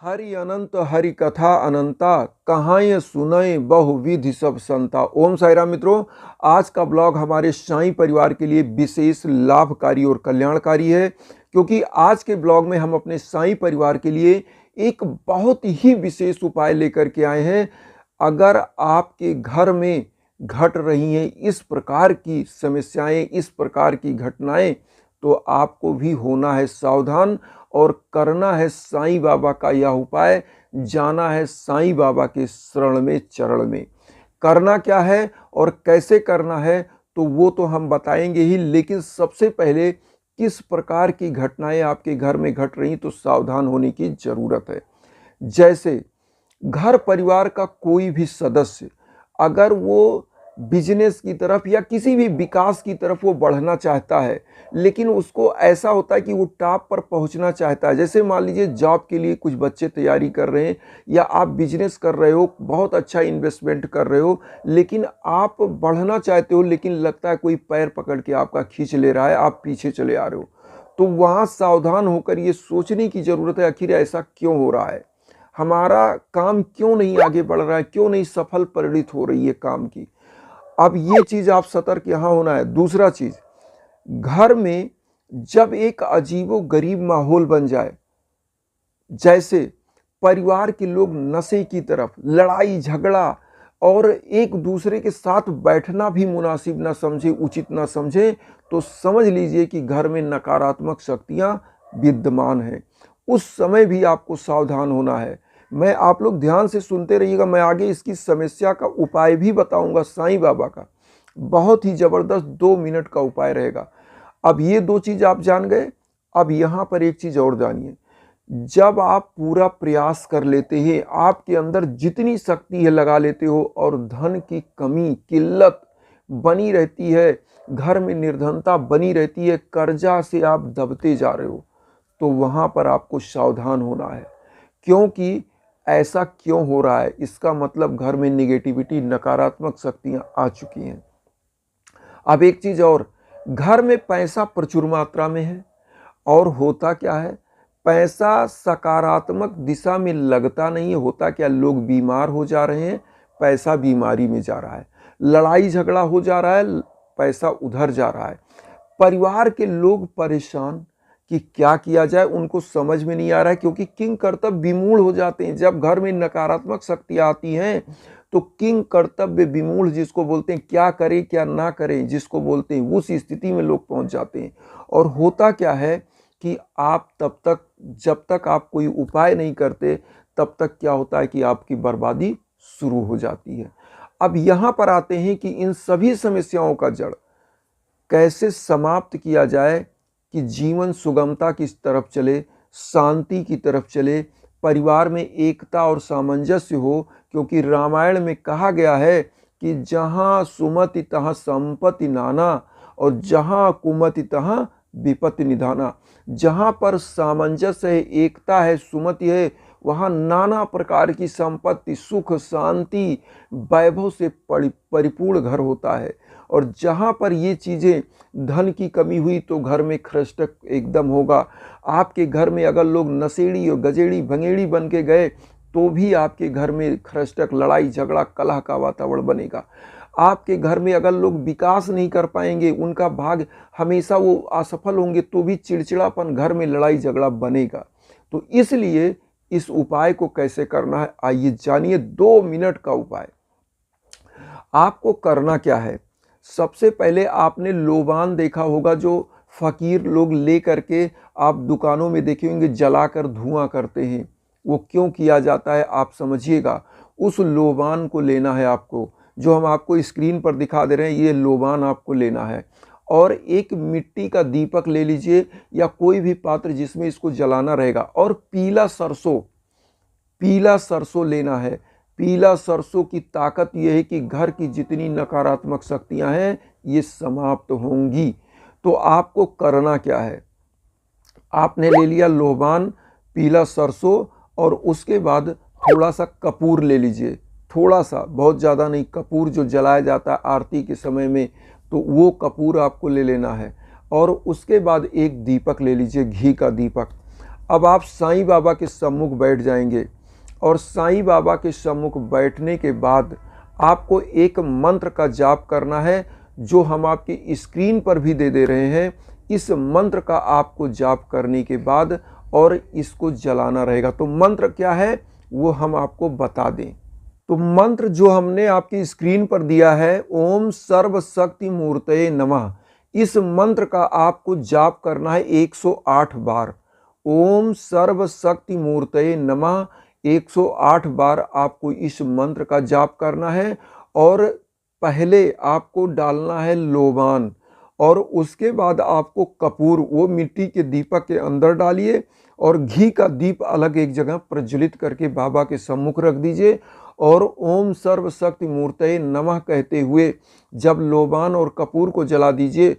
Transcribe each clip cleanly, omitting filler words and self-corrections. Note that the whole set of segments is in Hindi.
हरि अनंत हरि कथा अनंता, कहाएं सुनय बहुविधि सब संता। ओम साई राम मित्रों, आज का ब्लॉग हमारे साईं परिवार के लिए विशेष लाभकारी और कल्याणकारी है, क्योंकि आज के ब्लॉग में हम अपने साईं परिवार के लिए एक बहुत ही विशेष उपाय लेकर के आए हैं। अगर आपके घर में घट रही हैं इस प्रकार की समस्याएं, इस प्रकार की घटनाएं, तो आपको भी होना है सावधान और करना है साईं बाबा का यह उपाय। जाना है साईं बाबा के शरण में, चरण में। करना क्या है और कैसे करना है तो वो तो हम बताएंगे ही, लेकिन सबसे पहले किस प्रकार की घटनाएं आपके घर में घट रही तो सावधान होने की जरूरत है। जैसे घर परिवार का कोई भी सदस्य अगर वो बिजनेस की तरफ या किसी भी विकास की तरफ वो बढ़ना चाहता है, लेकिन उसको ऐसा होता है कि वो टॉप पर पहुंचना चाहता है। जैसे मान लीजिए जॉब के लिए कुछ बच्चे तैयारी कर रहे हैं, या आप बिजनेस कर रहे हो, बहुत अच्छा इन्वेस्टमेंट कर रहे हो, लेकिन आप बढ़ना चाहते हो, लेकिन लगता है कोई पैर पकड़ के आपका खींच ले रहा है, आप पीछे चले आ रहे हो। तो वहाँ सावधान होकर ये सोचने की ज़रूरत है, आखिर ऐसा क्यों हो रहा है, हमारा काम क्यों नहीं आगे बढ़ रहा है, क्यों नहीं सफल परिणत हो रही है काम की। अब ये चीज आप सतर्क यहां होना है। दूसरा चीज, घर में जब एक अजीबो गरीब माहौल बन जाए, जैसे परिवार के लोग नशे की तरफ, लड़ाई झगड़ा और एक दूसरे के साथ बैठना भी मुनासिब ना समझे, उचित ना समझे, तो समझ लीजिए कि घर में नकारात्मक शक्तियां विद्यमान हैं। उस समय भी आपको सावधान होना है। मैं, आप लोग ध्यान से सुनते रहिएगा, मैं आगे इसकी समस्या का उपाय भी बताऊंगा साईं बाबा का। बहुत ही जबरदस्त 2 मिनट का उपाय रहेगा। अब ये 2 चीज आप जान गए। अब यहां पर एक चीज और जानिए। जब आप पूरा प्रयास कर लेते हैं, आपके अंदर जितनी शक्ति है लगा लेते हो, और धन की कमी, किल्लत बनी रहती है, घर में निर्धनता बनी रहती है, कर्जा से आप दबते जा रहे हो, तो वहां पर आपको सावधान होना है। क्योंकि ऐसा क्यों हो रहा है, इसका मतलब घर में निगेटिविटी, नकारात्मक शक्तियां आ चुकी हैं। अब एक चीज और, घर में पैसा प्रचुर मात्रा में है, और होता क्या है, पैसा सकारात्मक दिशा में लगता नहीं है। होता क्या, लोग बीमार हो जा रहे हैं, पैसा बीमारी में जा रहा है, लड़ाई झगड़ा हो जा रहा है, पैसा उधर जा रहा है। परिवार के लोग परेशान कि क्या किया जाए, उनको समझ में नहीं आ रहा है, क्योंकि किंग कर्तव्य विमूढ़ हो जाते हैं। जब घर में नकारात्मक शक्तियां आती हैं तो किंग कर्तव्य विमूढ़, जिसको बोलते हैं, क्या करें क्या ना करें जिसको बोलते हैं, उस स्थिति में लोग पहुंच जाते हैं। और होता क्या है कि आप तब तक, जब तक आप कोई उपाय नहीं करते, तब तक क्या होता है कि आपकी बर्बादी शुरू हो जाती है। अब यहां पर आते हैं कि इन सभी समस्याओं का जड़ कैसे समाप्त किया जाए कि जीवन सुगमता की तरफ चले, शांति की तरफ चले, परिवार में एकता और सामंजस्य हो। क्योंकि रामायण में कहा गया है कि जहाँ सुमति तहाँ संपत्ति नाना, और जहाँ कुमति तहाँ विपत्ति निधाना। जहाँ पर सामंजस्य है, एकता है, सुमति है, वहाँ नाना प्रकार की संपत्ति, सुख, शांति, वैभव से परिपूर्ण घर होता है। और जहाँ पर ये चीज़ें, धन की कमी हुई तो घर में खरचटक एकदम होगा। आपके घर में अगर लोग नशेड़ी और गजेड़ी भंगेड़ी बन के गए, तो भी आपके घर में खरचटक, लड़ाई झगड़ा, कलह का वातावरण बनेगा। आपके घर में अगर लोग विकास नहीं कर पाएंगे, उनका भाग हमेशा वो असफल होंगे, तो भी चिड़चिड़ापन, घर में लड़ाई झगड़ा बनेगा। तो इसलिए इस उपाय को कैसे करना है, आइए जानिए। 2 मिनट का उपाय। आपको करना क्या है, सबसे पहले आपने लोबान देखा होगा, जो फकीर लोग ले करके, आप दुकानों में देखे होंगे, जलाकर धुआं करते हैं। वो क्यों किया जाता है आप समझिएगा। उस लोबान को लेना है आपको, जो हम आपको स्क्रीन पर दिखा दे रहे हैं, ये लोबान आपको लेना है। और एक मिट्टी का दीपक ले लीजिए, या कोई भी पात्र जिसमें इसको जलाना रहेगा। और पीला सरसों लेना है। पीला सरसों की ताकत यह है कि घर की जितनी नकारात्मक शक्तियां हैं, ये समाप्त होंगी। तो आपको करना क्या है, आपने ले लिया लोबान, पीला सरसों, और उसके बाद थोड़ा सा कपूर ले लीजिए। थोड़ा सा, बहुत ज़्यादा नहीं। कपूर जो जलाया जाता है आरती के समय में, तो वो कपूर आपको ले लेना है। और उसके बाद एक दीपक ले लीजिए, घी का दीपक। अब आप साईं बाबा के सम्मुख बैठ जाएंगे और साईं बाबा के सम्मुख बैठने के बाद आपको एक मंत्र का जाप करना है, जो हम आपकी स्क्रीन पर भी दे रहे हैं। इस मंत्र का आपको जाप करने के बाद और इसको जलाना रहेगा। तो मंत्र क्या है वो हम आपको बता दें। तो मंत्र जो हमने आपकी स्क्रीन पर दिया है, ओम सर्वशक्ति मूर्तये नमः, इस मंत्र का आपको जाप करना है 108 बार। ओम सर्वशक्ति मूर्तये नमः 108 बार आपको इस मंत्र का जाप करना है। और पहले आपको डालना है लोबान, और उसके बाद आपको कपूर, वो मिट्टी के दीपक के अंदर डालिए और घी का दीप अलग एक जगह प्रज्वलित करके बाबा के सम्मुख रख दीजिए। और ओम सर्वशक्ति मूर्तये नमः कहते हुए जब लोबान और कपूर को जला दीजिए,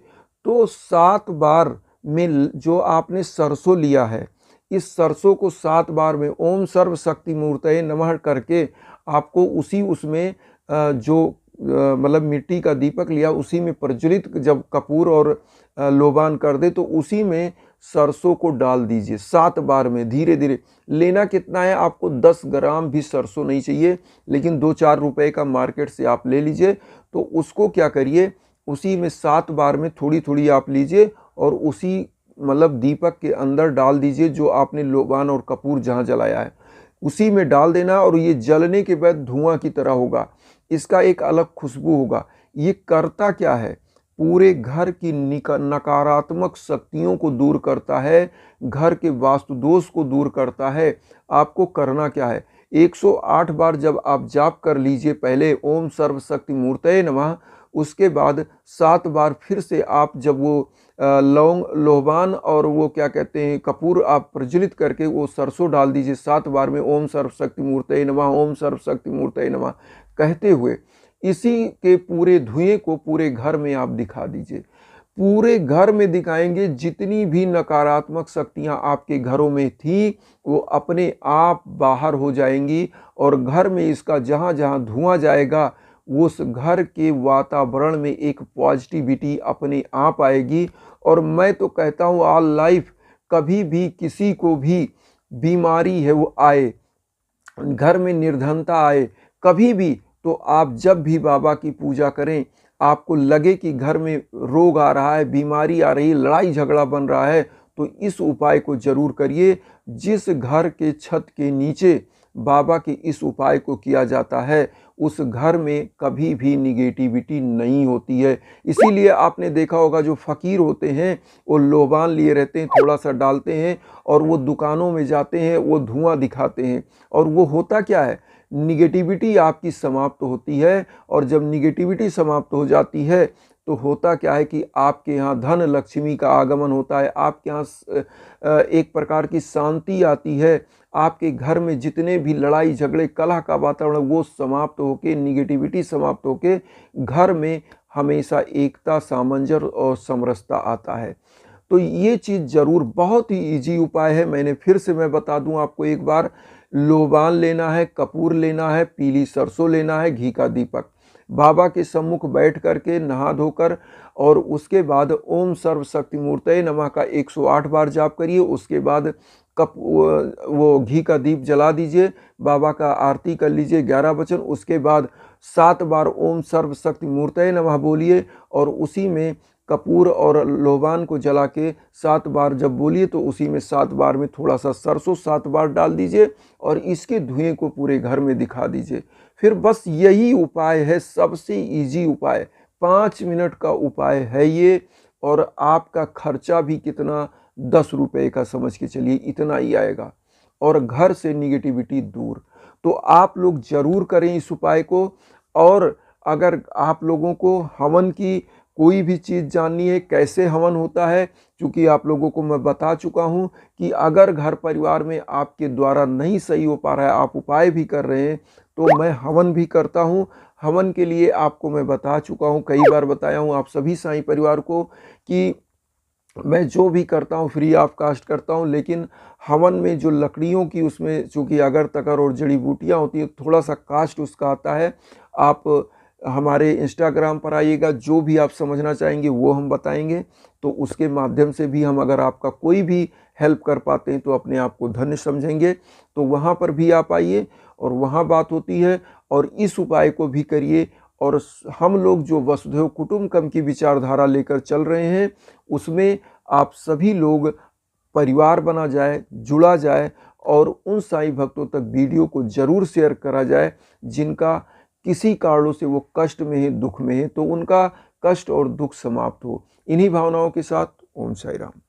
तो 7 बार में जो आपने सरसों लिया है, इस सरसों को 7 बार में ओम सर्वशक्ति मूर्तये नमः करके आपको उसी उसमें जो मतलब मिट्टी का दीपक लिया उसी में प्रज्वलित जब कपूर और लोबान कर दे, तो उसी में सरसों को डाल दीजिए 7 बार में। धीरे धीरे लेना कितना है, आपको 10 ग्राम भी सरसों नहीं चाहिए, लेकिन 2-4 रुपए का मार्केट से आप ले लीजिए। तो उसको क्या करिए, उसी में 7 बार में थोड़ी थोड़ी आप लीजिए और उसी मतलब दीपक के अंदर डाल दीजिए, जो आपने लोबान और कपूर जहाँ जलाया है उसी में डाल देना। और ये जलने के बाद धुआं की तरह होगा, इसका एक अलग खुशबू होगा। ये करता क्या है, पूरे घर की नकारात्मक शक्तियों को दूर करता है, घर के वास्तु दोष को दूर करता है। आपको करना क्या है, 108 बार जब आप जाप कर लीजिए, पहले ओम सर्वशक्ति मूर्तये नमः, उसके बाद 7 बार फिर से आप जब वो लौंग लोबान और वो क्या कहते हैं कपूर आप प्रज्वलित करके वो सरसों डाल दीजिए 7 बार में ओम सर्वशक्ति मूर्तये नमः, ओम सर्वशक्ति मूर्तये नमः कहते हुए इसी के पूरे धुएं को पूरे घर में आप दिखा दीजिए। पूरे घर में दिखाएंगे, जितनी भी नकारात्मक शक्तियां आपके घरों में थी वो अपने आप बाहर हो जाएंगी। और घर में इसका जहां जहां धुआं जाएगा, उस घर के वातावरण में एक पॉजिटिविटी अपने आप आएगी। और मैं तो कहता हूँ ऑल लाइफ, कभी भी किसी को भी बीमारी है वो आए, घर में निर्धनता आए, कभी भी, तो आप जब भी बाबा की पूजा करें, आपको लगे कि घर में रोग आ रहा है, बीमारी आ रही है, लड़ाई झगड़ा बन रहा है, तो इस उपाय को जरूर करिए। जिस घर के छत के नीचे बाबा के इस उपाय को किया जाता है, उस घर में कभी भी निगेटिविटी नहीं होती है। इसीलिए आपने देखा होगा जो फकीर होते हैं वो लोबान लिए रहते हैं, थोड़ा सा डालते हैं और वो दुकानों में जाते हैं, वो धुआं दिखाते हैं। और वो होता क्या है, निगेटिविटी आपकी समाप्त होती है। और जब निगेटिविटी समाप्त हो जाती है तो होता क्या है कि आपके यहाँ धन लक्ष्मी का आगमन होता है, आपके यहाँ एक प्रकार की शांति आती है। आपके घर में जितने भी लड़ाई झगड़े कलह का वातावरण वो समाप्त होके, निगेटिविटी समाप्त होके घर में हमेशा एकता, सामंजस्य और समरसता आता है। तो ये चीज़ ज़रूर, बहुत ही इजी उपाय है। मैंने फिर से मैं बता दूं आपको एक बार, लोबान लेना है, कपूर लेना है, पीली सरसों लेना है, घी का दीपक, बाबा के सम्मुख बैठ करके नहा धोकर, और उसके बाद ओम सर्वशक्ति मूर्तये नमः का 108 बार जाप करिए। उसके बाद वो घी का दीप जला दीजिए, बाबा का आरती कर लीजिए 11 वचन। उसके बाद 7 बार ओम सर्वशक्ति मूर्तये नमः बोलिए और उसी में कपूर और लोबान को जला के 7 बार जब बोलिए तो उसी में 7 बार में थोड़ा सा सरसों 7 बार डाल दीजिए और इसके धुएं को पूरे घर में दिखा दीजिए। फिर बस यही उपाय है, सबसे इजी उपाय, 5 मिनट का उपाय है ये। और आपका खर्चा भी कितना, 10 रुपए का समझ के चलिए, इतना ही आएगा और घर से निगेटिविटी दूर। तो आप लोग जरूर करें इस उपाय को। और अगर आप लोगों को हवन की कोई भी चीज़ जाननी है, कैसे हवन होता है, क्योंकि आप लोगों को मैं बता चुका हूं कि अगर घर परिवार में आपके द्वारा नहीं सही हो पा रहा है, आप उपाय भी कर रहे हैं, तो मैं हवन भी करता हूं। हवन के लिए आपको मैं बता चुका हूं, कई बार बताया हूं आप सभी साईं परिवार को कि मैं जो भी करता हूं फ्री ऑफ कास्ट करता हूं। लेकिन हवन में जो लकड़ियों की, उसमें चूँकि अगर तकर और जड़ी बूटियाँ होती हैं, थोड़ा सा कास्ट उसका आता है। आप हमारे इंस्टाग्राम पर आइएगा, जो भी आप समझना चाहेंगे वो हम बताएंगे। तो उसके माध्यम से भी हम अगर आपका कोई भी हेल्प कर पाते हैं तो अपने आप को धन्य समझेंगे। तो वहाँ पर भी आप आइए और वहाँ बात होती है, और इस उपाय को भी करिए। और हम लोग जो वसुधैव कुटुंबकम की विचारधारा लेकर चल रहे हैं उसमें आप सभी लोग परिवार बना जाए, जुड़ा जाए, और उन साईं भक्तों तक वीडियो को जरूर शेयर करा जाए जिनका किसी कारणों से वो कष्ट में है, दुख में है, तो उनका कष्ट और दुख समाप्त हो। इन्हीं भावनाओं के साथ ओम साई राम।